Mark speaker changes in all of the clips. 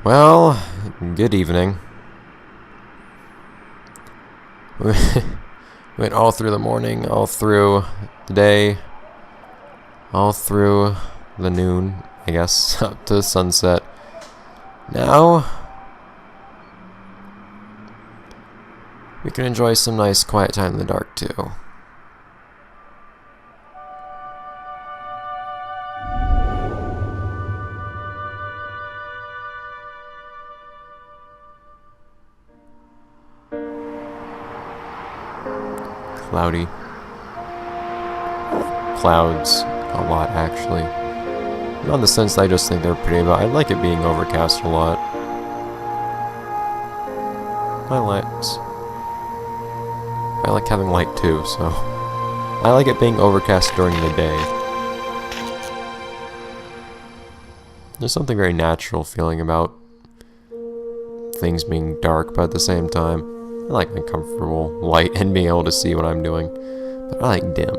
Speaker 1: Well, good evening. We went all through the morning, all through the day, all through the noon, I guess, up to sunset. Now, we can enjoy some nice quiet time in the dark, too. Cloudy. Clouds a lot, actually. Not in the sense that I just think they're pretty, but I like it being overcast a lot. I like having light too, so I like it being overcast during the day. There's something very natural feeling about things being dark, but at the same time, I like my comfortable light and being able to see what I'm doing. But I like dim.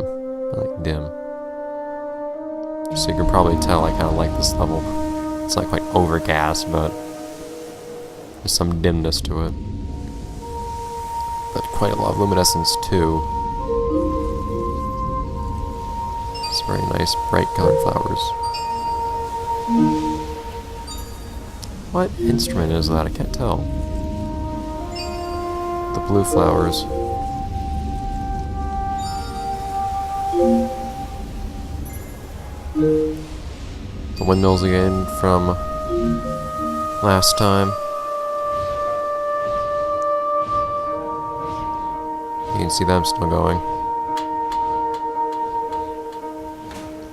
Speaker 1: So you can probably tell I kind of like this level. It's not quite overcast, but there's some dimness to it. But quite a lot of luminescence too. It's very nice, bright colored flowers. What instrument is that? I can't tell. The blue flowers. The windmills again from last time. You can see them still going.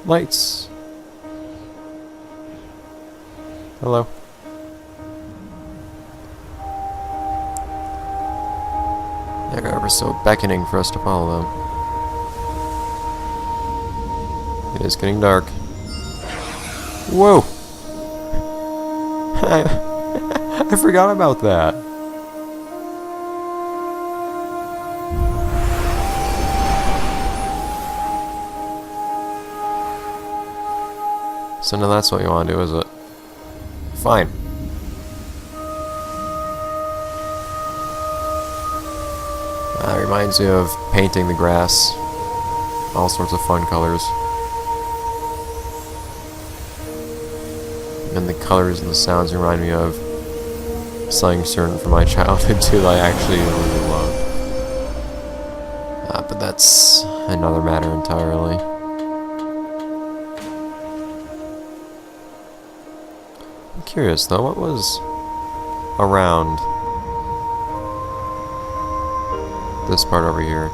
Speaker 1: Lights. Hello. They're ever so beckoning for us to follow them. It is getting dark. Whoa! I forgot about that. So now that's what you want to do, is it? Fine. Reminds me of painting the grass. All sorts of fun colors. And the colors and the sounds remind me of something certain from my childhood too that I actually really loved. But that's another matter entirely. I'm curious though, what was around this part over here?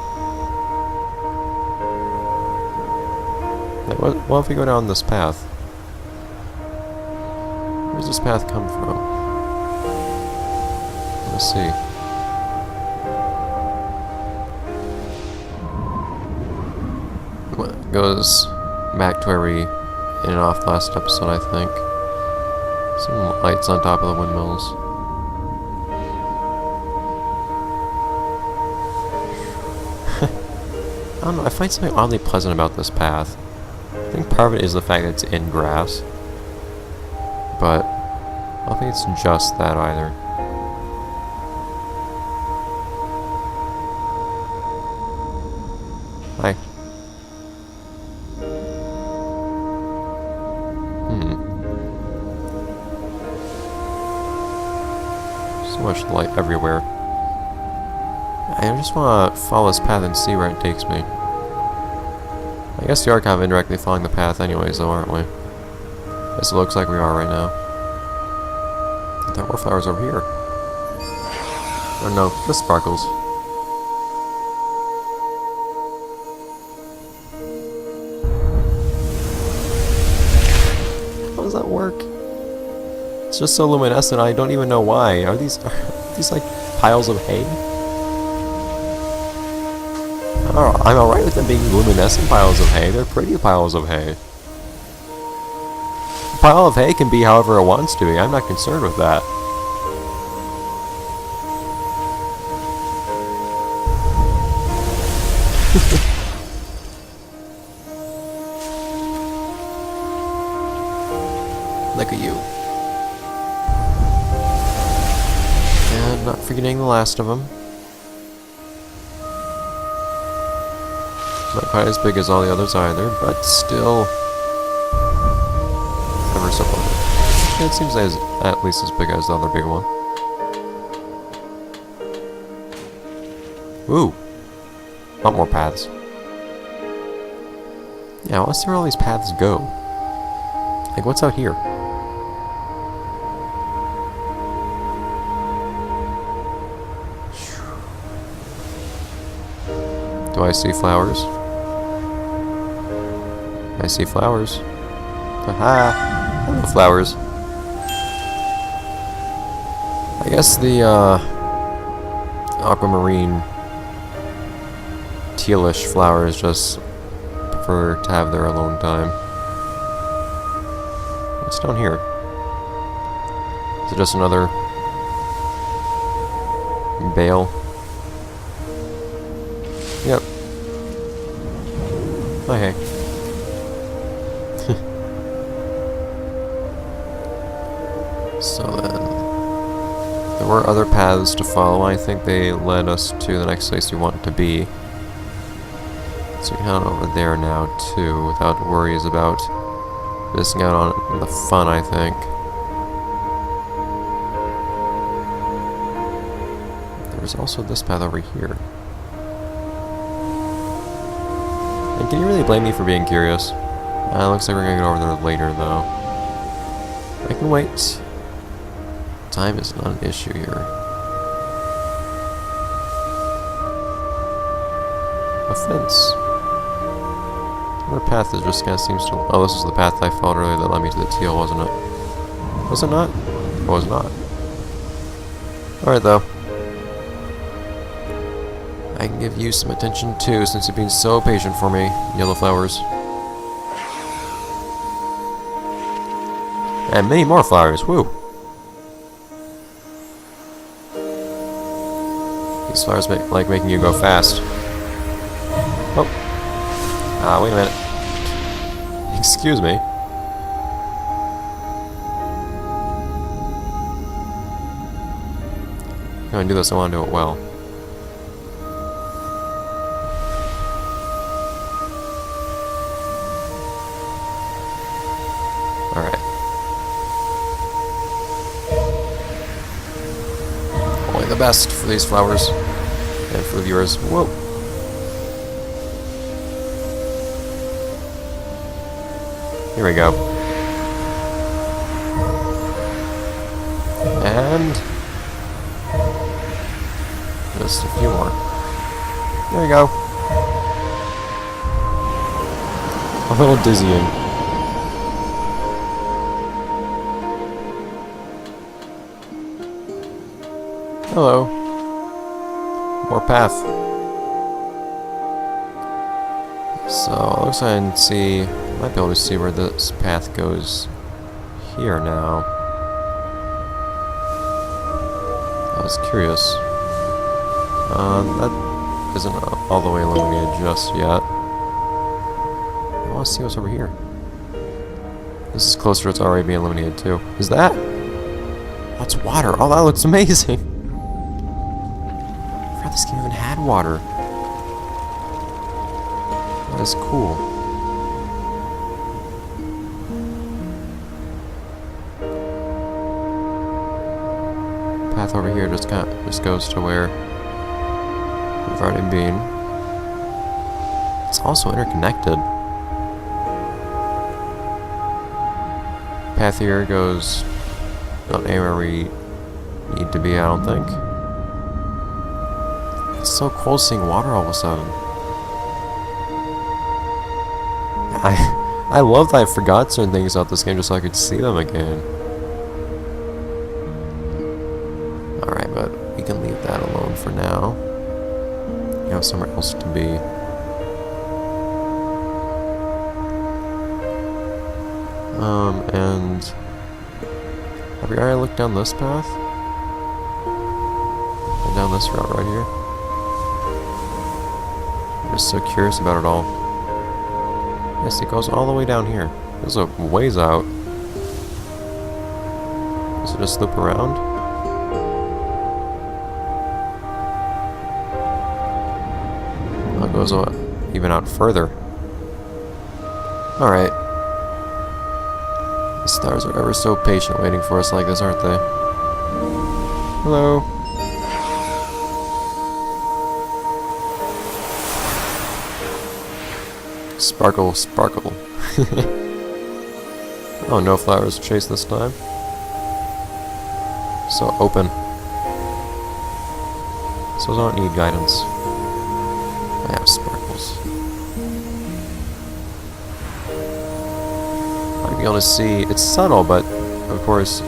Speaker 1: Like, what if we go down this path? Where does this path come from? Let's see. Well, it goes back to where we ended off last episode, I think. Some lights on top of the windmills. I don't know, I find something oddly pleasant about this path. I think part of it is the fact that it's in grass. But I don't think it's just that either. Hi. So much light everywhere. I just want to follow this path and see where it takes me. I guess we are kind of indirectly following the path anyways, though, aren't we? As it looks like we are right now. There are more flowers over here. Oh no, just sparkles. How does that work? It's just so luminescent, I don't even know why. Are these like piles of hay? Oh, I'm alright with them being luminescent piles of hay. They're pretty piles of hay. A pile of hay can be however it wants to be. I'm not concerned with that. Look at you. And not forgetting the last of them. Not quite as big as all the others either, but still ever so large. It seems at least as big as the other big one. Ooh! A lot more paths. Yeah, let's see where all these paths go. Like, what's out here? Do I see flowers? I see flowers. Aha! Hello, flowers. I guess the aquamarine tealish flowers just prefer to have their alone time. What's down here? Is it just another bale? Yep. Oh, hey. So then, there were other paths to follow. I think they led us to the next place we want to be. So we can head over there now, too, without worries about missing out on the fun, I think. There's also this path over here. And can you really blame me for being curious? Looks like we're gonna get over there later, though. I can wait. Time is not an issue here. A fence. Another path that just kind of seems to... Oh, this is the path I followed earlier that led me to the teal, wasn't it? Was it not? It was not. Alright, though. I can give you some attention, too, since you've been so patient for me, yellow flowers. And many more flowers, woo! These flowers like making you go fast. Oh. Ah, wait a minute. Excuse me. If I'm gonna do this, I want to do it well. Alright. Only the best for these flowers. And for the viewers. Whoa. Here we go. And just a few more. There we go. A little dizzying. Hello. More path. So, looks like I can see... Might be able to see where this path goes here now. I was curious. That isn't all the way illuminated just yet. I want to see what's over here. This is closer to it's already being illuminated too. Is that? That's water. Oh, that looks amazing. I forgot this game even had water. That is cool. Path over here just goes to where we've already been. It's also interconnected. Path here goes not anywhere we need to be, I don't think. It's so cool seeing water all of a sudden. I love that I forgot certain things about this game just so I could see them again. Alright, but we can leave that alone for now. We have somewhere else to be. And... have we already looked down this path? And down this route right here? I'm just so curious about it all. Yes, it goes all the way down here. This is a ways out. Does it just loop around? goes even out further. Alright. The stars are ever so patient waiting for us like this, aren't they? Hello. Sparkle, sparkle. Oh, no flowers to chase this time. So open. So I don't need guidance. I have sparkles. Might be able to see. It's subtle, but of course,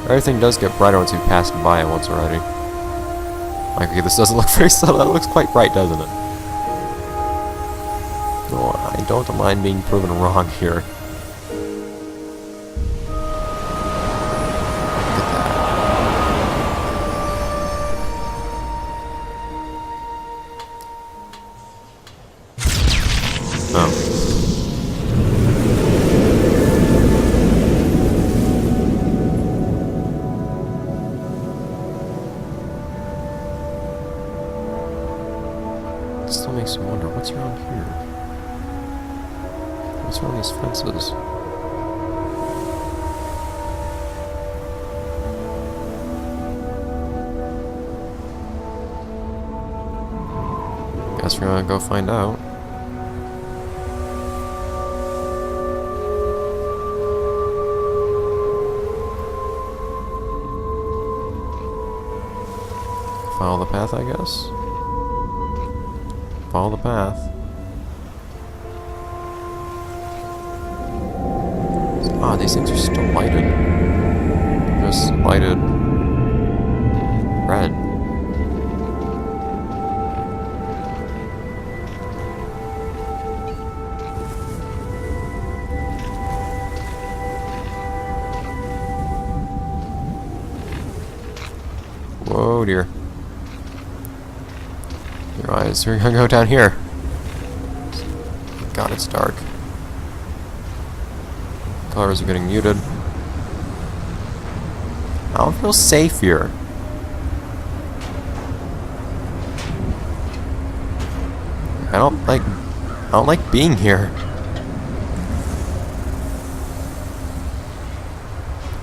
Speaker 1: everything does get brighter once you've passed by it once already. Okay, this doesn't look very subtle. It looks quite bright, doesn't it? No, I don't mind being proven wrong here. Still makes me wonder, what's around here? What's around these fences? Guess we're gonna go find out. Follow the path, I guess. Follow the path. Ah, these things are still lighted. They're just lighted red. Whoa, dear. Your eyes, we're gonna go down here. God, it's dark. Colors are getting muted. I don't feel safe here. I don't like being here.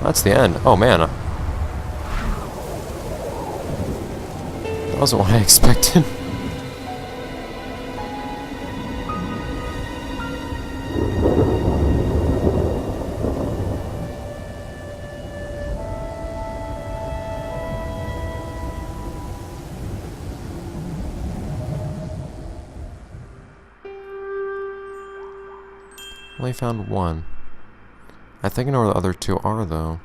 Speaker 1: That's the end. Oh man. That wasn't what I expected. Only found one. I think I know where the other two are, though.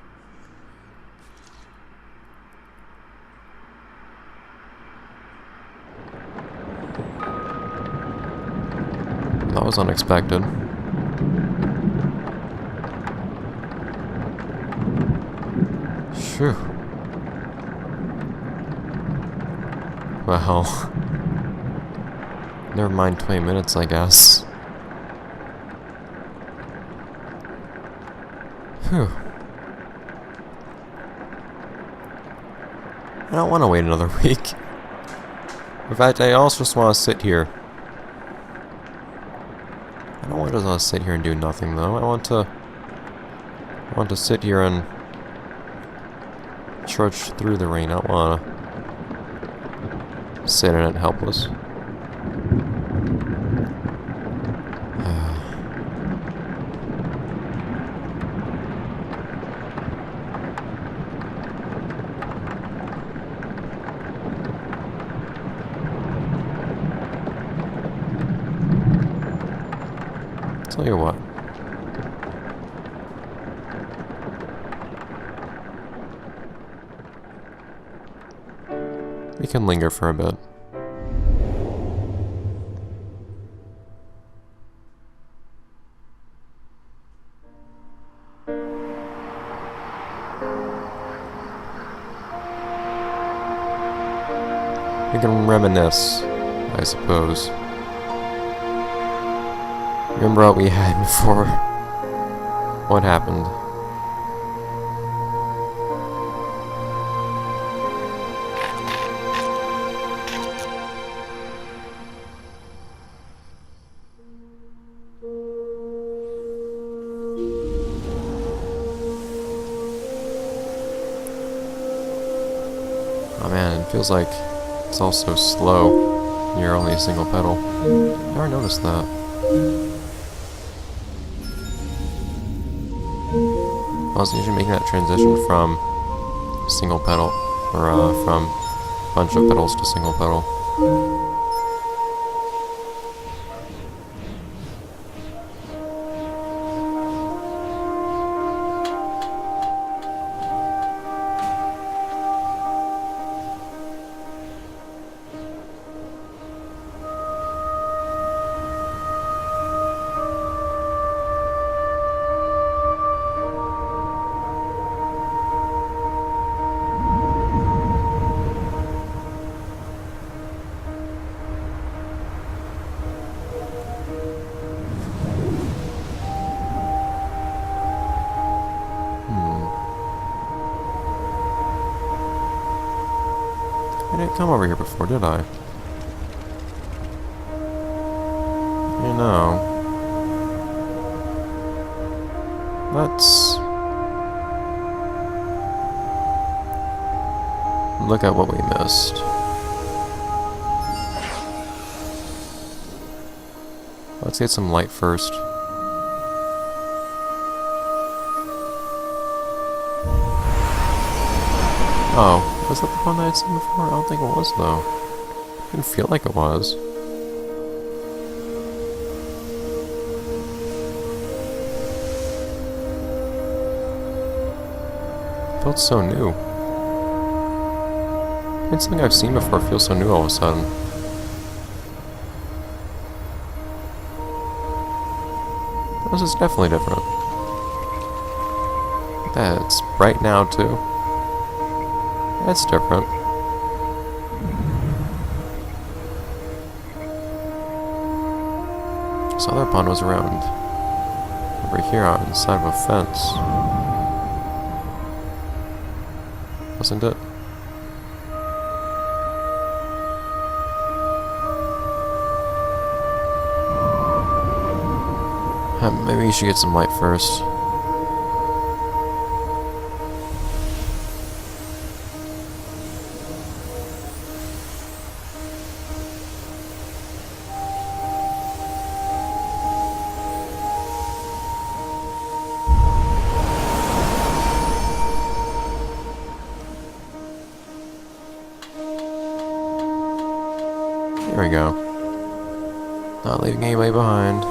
Speaker 1: That was unexpected. Phew. Well. Never mind 20 minutes, I guess. Phew. I don't want to wait another week. In fact, I also just want to sit here. I don't want to sit here and do nothing, though. I want to sit here and trudge through the rain. I don't want to sit in it helpless. Tell you what. We can linger for a bit. We can reminisce, I suppose. Remember what we had before. What happened? Oh man, it feels like it's all so slow. You're only a single pedal. Never noticed that. I was usually making that transition from single pedal, or from bunch of pedals to single pedal. I didn't come over here before, did I? You know... Let's... look at what we missed. Let's get some light first. Oh, was that the one that I'd seen before? I don't think it was, though. Didn't feel like it was. It felt so new. It's something I've seen before feels so new all of a sudden. This is definitely different. That's bright now, too. That's different. This other pond was around over here on the side of a fence. Wasn't it? Maybe you should get some light first. There we go. Not leaving anybody behind.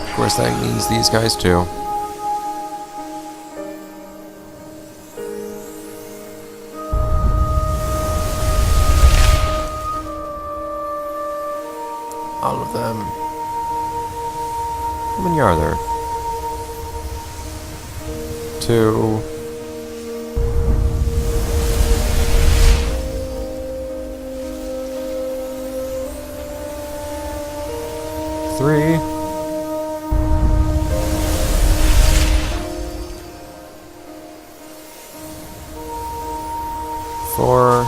Speaker 1: Of course, that means these guys too. All of them. How many are there? 2. 3. 4.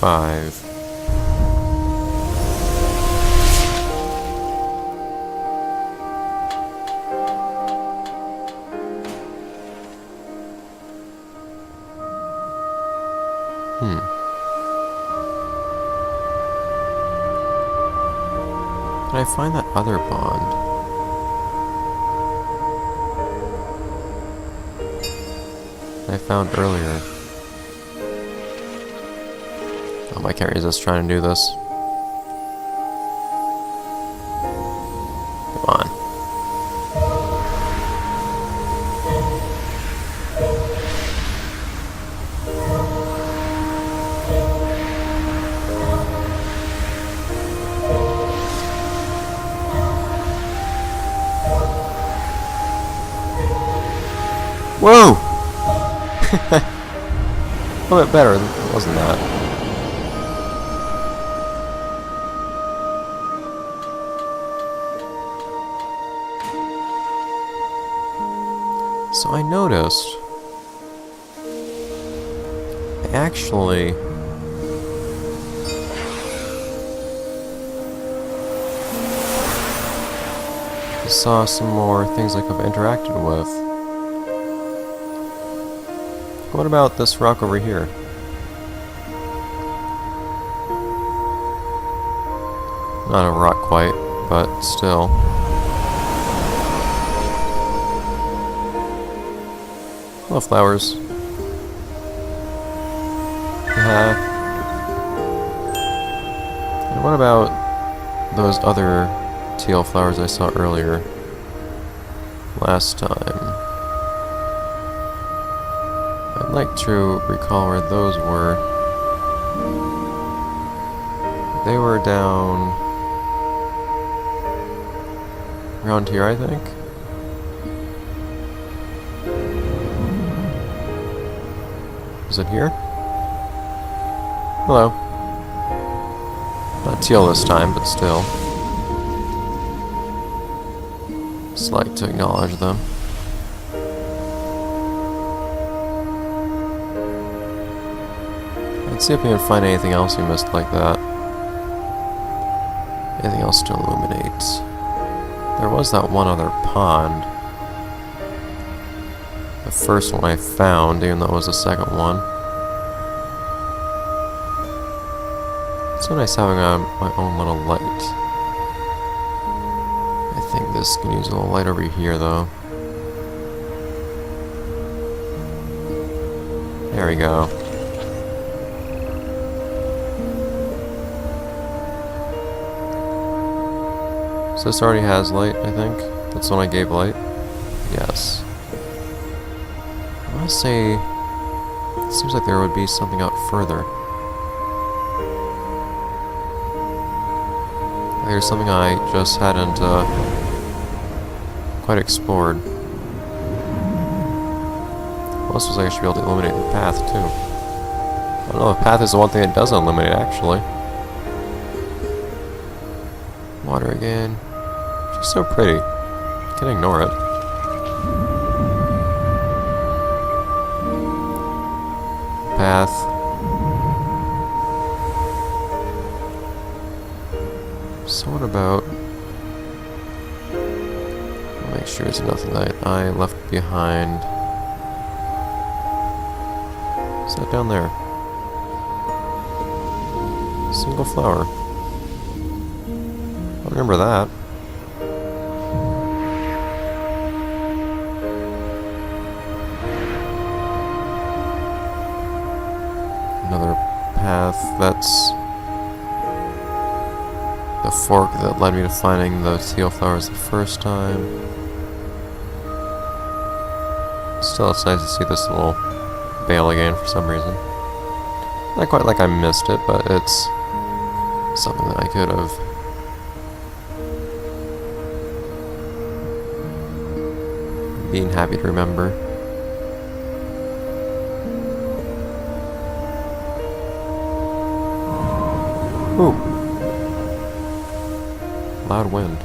Speaker 1: 5. Did I find that other bond? I found earlier. I can't resist trying to do this. Come on. Whoa! A little bit better, wasn't that? So I noticed, I actually I saw some more things I could have interacted with. What about this rock over here? Not a rock quite, but still. Hello, flowers. Yeah. And what about those other teal flowers I saw earlier? Last time. I'd like to recall where those were. They were down around here, I think. Is it here? Hello. Not teal this time, but still. Just like to acknowledge them. Let's see if we can find anything else we missed like that. Anything else to illuminate? There was that one other pond. The first one I found, even though it was the second one. It's so nice having my own little light. I think this can use a little light over here, though. There we go. So this already has light, I think. That's the one I gave light. Yes. I want to say... It seems like there would be something out further. There's something I just hadn't quite explored. Plus, was I should be able to illuminate the path too. I don't know, the path is the one thing that doesn't illuminate actually. Water again. She's so pretty. Can't ignore it. Path. So what about... I'll make sure there's nothing that I left behind. Is that down there? Single flower. I remember that. Another path that's... the fork that led me to finding the teal flowers the first time. Still, it's nice to see this little veil again for some reason. Not quite like I missed it, but it's something that I could have been happy to remember. Ooh. Loud wind.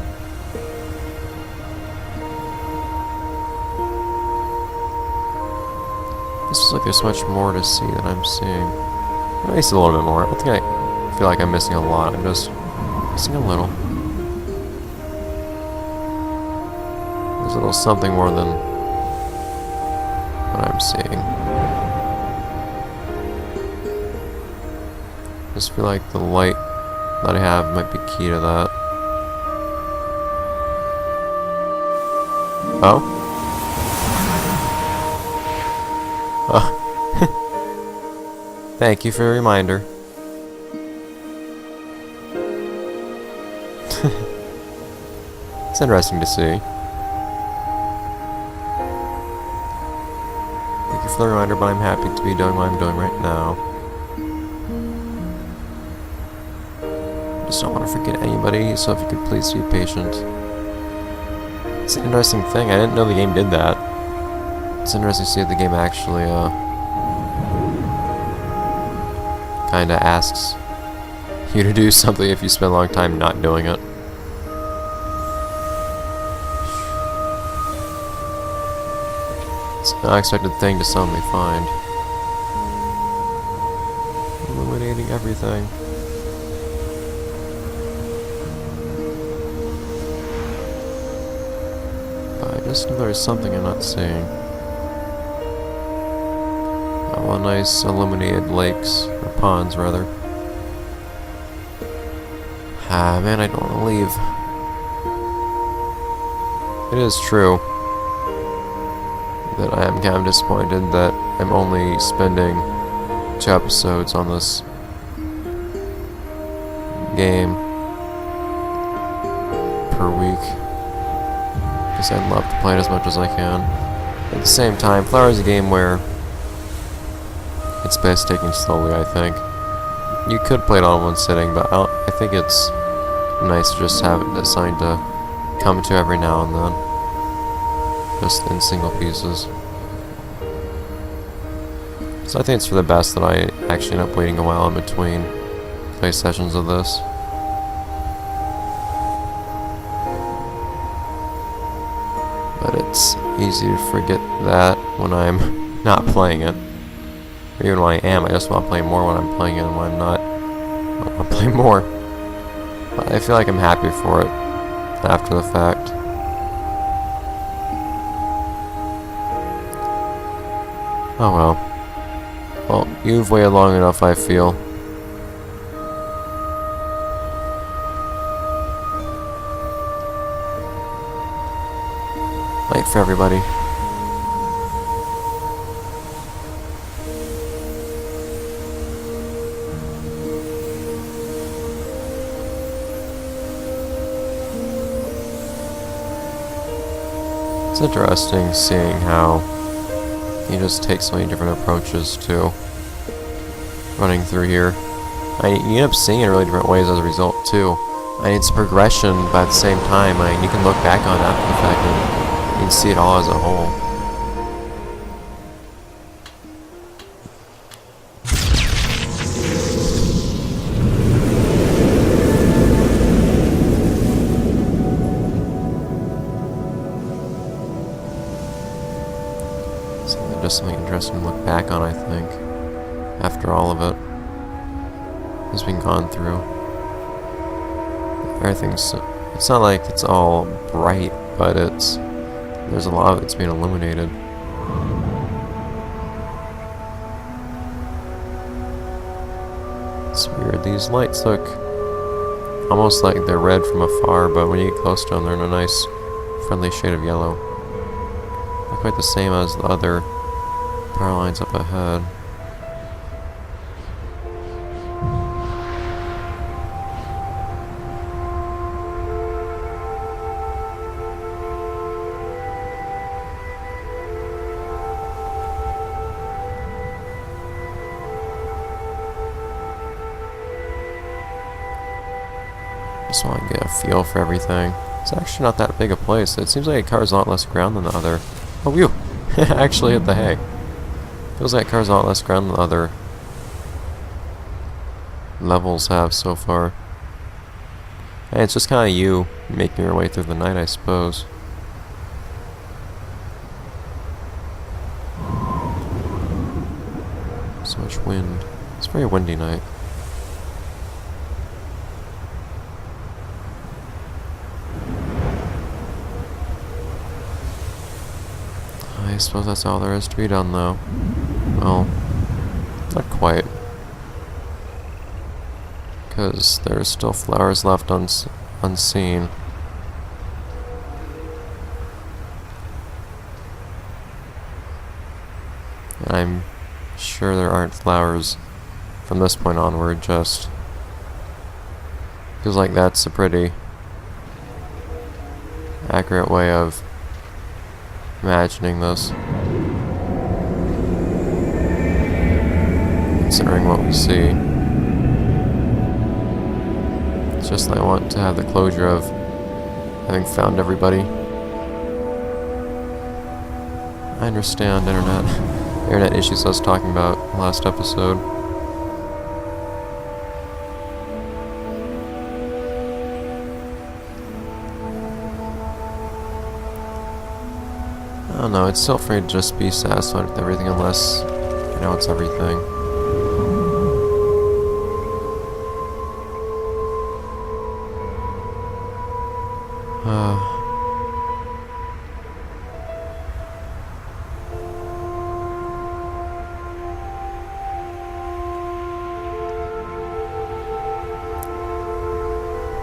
Speaker 1: This feels like there's much more to see than I'm seeing. At least a little bit more. I don't think I feel like I'm missing a lot. I'm just missing a little. There's a little something more than what I'm seeing. I just feel like the light that I have might be key to that. Oh? Oh. Thank you for the reminder. It's interesting to see. Thank you for the reminder, but I'm happy to be doing what I'm doing right now. I just don't want to forget anybody, so if you could please be patient. It's an interesting thing. I didn't know the game did that. It's interesting to see if the game actually, kinda asks you to do something if you spend a long time not doing it. It's an unexpected thing to suddenly find. Illuminating everything. I just know there's something I'm not seeing. Oh, nice illuminated lakes, or ponds rather. Ah, man, I don't want to leave. It is true that I am kind of disappointed that I'm only spending 2 episodes on this game per week, because I'd love to play it as much as I can. At the same time, Flower is a game where it's best taking slowly, I think. You could play it all in one sitting, but I think it's nice to just have it assigned to come to every now and then, just in single pieces. So I think it's for the best that I actually end up waiting a while in between play sessions of this. But it's easy to forget that when I'm not playing it. Or even when I am, I just want to play more when I'm playing it, and when I'm not, I want to play more. But I feel like I'm happy for it after the fact. Oh well. Well, you've waited long enough, I feel. Night for everybody. It's interesting seeing how you just take so many different approaches to running through here. You end up seeing it in really different ways as a result too. It's progression, but at the same time, you can look back on it after the fact and you can see it all as a whole. Just something interesting to look back on, I think, after all of it has been gone through. Everything's, it's not like it's all bright, but there's a lot of it's being illuminated. It's weird, these lights look almost like they're red from afar, but when you get close to them, they're in a nice, friendly shade of yellow. Not quite the same as the other power lines up ahead. Just want to get a feel for everything. It's actually not that big a place. It seems like it covers a lot less ground than the other. Oh, whew! Actually hit the hay. Feels like it covers a lot less ground than the other levels have so far. And it's just kind of you making your way through the night, I suppose. So much wind. It's a very windy night. I suppose that's all there is to be done, though. Well, not quite. Because there's still flowers left unseen. And I'm sure there aren't flowers from this point onward, just feels like that's a pretty accurate way of imagining this, considering what we see. It's just I want to have the closure of having found everybody. I understand internet issues I was talking about last episode. I don't know, it's still free to just be satisfied with everything unless you know it's everything.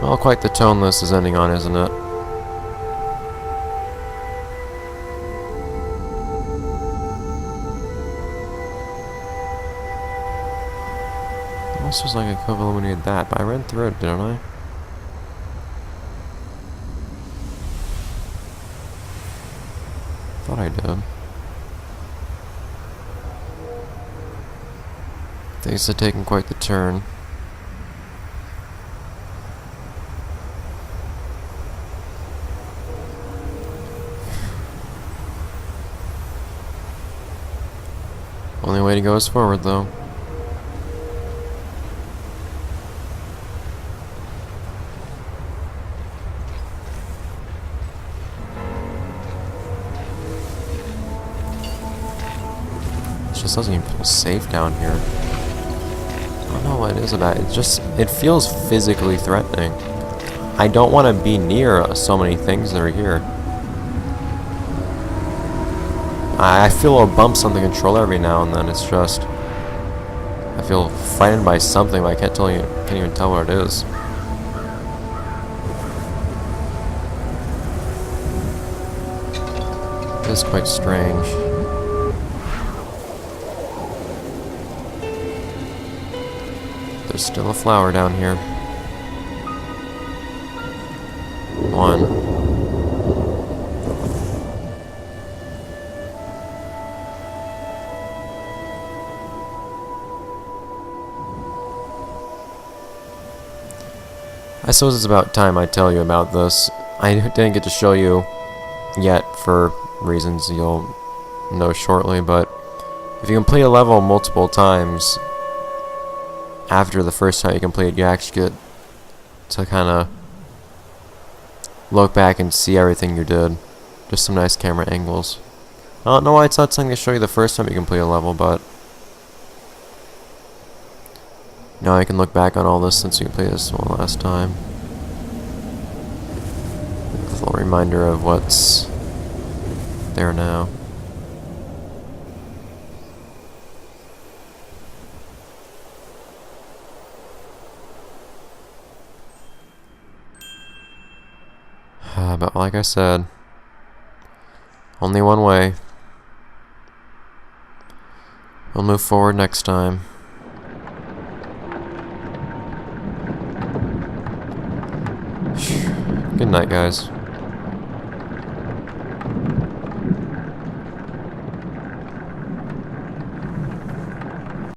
Speaker 1: Well, quite the tone this is ending on, isn't it? Almost was like I could have eliminated that, but I ran through it, didn't I? Thought I did. Things have taken quite the turn. Only way to go is forward, though. It just doesn't even feel safe down here. I don't know what it is about it. It feels physically threatening. I don't want to be near so many things that are here. I feel little bumps on the controller every now and then. It's just, I feel frightened by something, but I can't even tell what it is. It is quite strange. There's still a flower down here. One. I suppose it's about time I tell you about this. I didn't get to show you yet for reasons you'll know shortly, but if you complete a level multiple times, after the first time you complete it, you actually get to kind of look back and see everything you did. Just some nice camera angles. I don't know why it's not something to show you the first time you complete a level, but now I can look back on all this since you completed this one last time. With a little reminder of what's there now. But like I said, only one way. We'll move forward next time. Good night, guys.